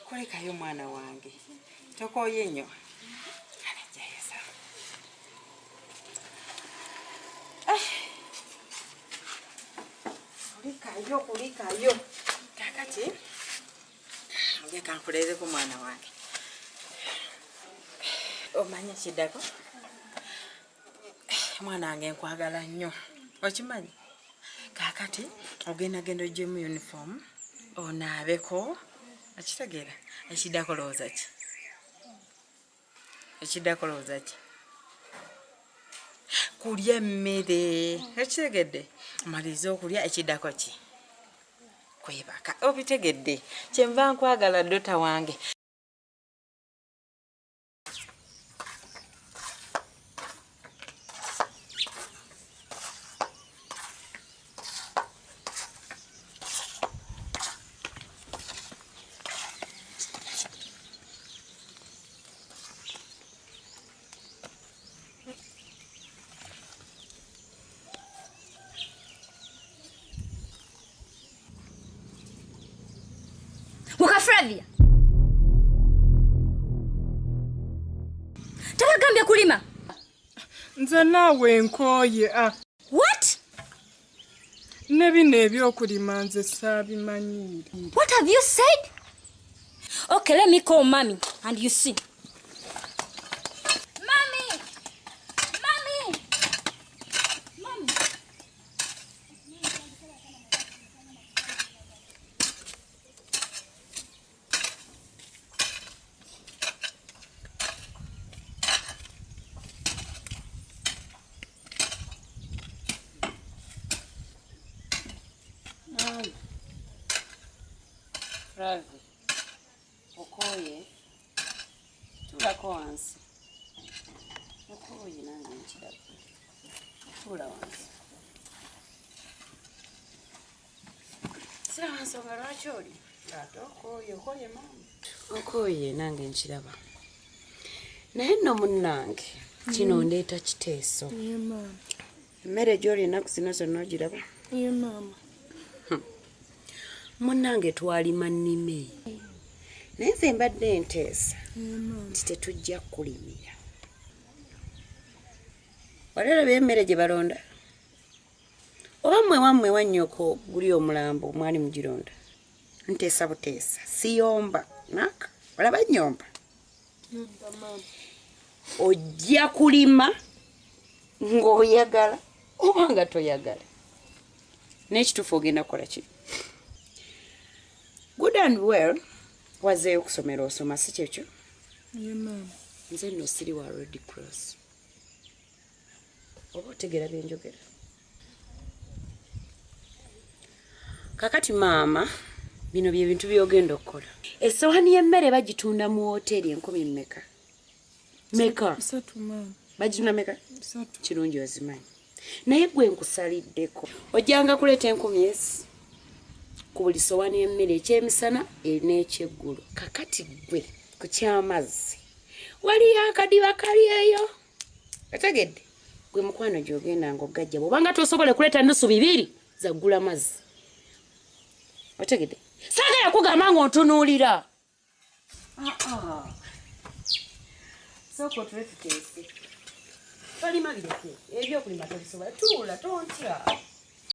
Kolekayo mwana wange. Tokoye nnyo. Kulikayo. Kakati. Ngeka nkuleze ku mwana wange. Omanya kiddako? Mwana wange nkwagala nnyo. Okimanyi? Kakati ogenda ojje mu uniform onaabeko. Akitegeera? Ekiddako lowooza ki? Ekiddako lowooza ki? Kulya emmere. Ekitegedde? Maliriza okulya ekiddako ki? Kwebaka. Obitegedde? Kyenva nkwagala ddota wange. Mukafravia. Tabagambye kulima. Nze naawe nkooye. What? Ne bino ebyokulima nze saabimanyiire. What have you said? Okay, let me call Mommy and you see. Mommy! Mommy! Mommy! Ravi. Okoye. Tulako wansi. Okoye nange nkirako. Tula wansi. Sira wansonga lwaki oli? Ate okoye mama. Okoye nange nkiraba. Naye nno munnange kino ndeeta kiteeso. Ye mama. Emmere gy'oli ennaku zino zonna ogiraba? Ye mama. Munnange twalima nnime. Naye nze mbadde nteesa. Mama. Nti tetujja kulimira. Walaba emmere gye balonda? Oba mmwe wammwe wannyoko guli omulambo mwali mugironda? Nteesa buteesa. Siyomba. Naka. Walaba nnyomba. Mama. Ojja kulima ng'oyagala oba nga toyagala. N'ekituufu ogenda kukola ki? Good and well, wazeeyo okusomera osoma si kyekyo? Ye mama. Nze nno siri wa Red Cross. Oba otegeera bye njogera? Kakati maama, bino bye bintu by'ogenda okukola. Essowaani y'emmere bagitunda mu woteeri 10 mmeka? Meka? 3 mama. Bagitunda meka? 3. Kirungi ozimanyi. Naye gwe nkusaliddeko. Ojjanga kuleeta 10 ezi. Ku buli ssowaani y'emmere ekyemisana n'ekyeggulo. Kakati gwe ku kyamazzi. Waliyo akadiba kali eyo. Otegedde? Gwe mukwano gy'ogenda ng'ogajja. Bw'obanga tosobole kuleeta nnusu 2 zaggula mazzi. Otegedde? Saagala kugamba ng'ontunuulira. Sooka otuleete teesi. Tolima bireke. Ebyokulima tobisobola. Tuula, tontya.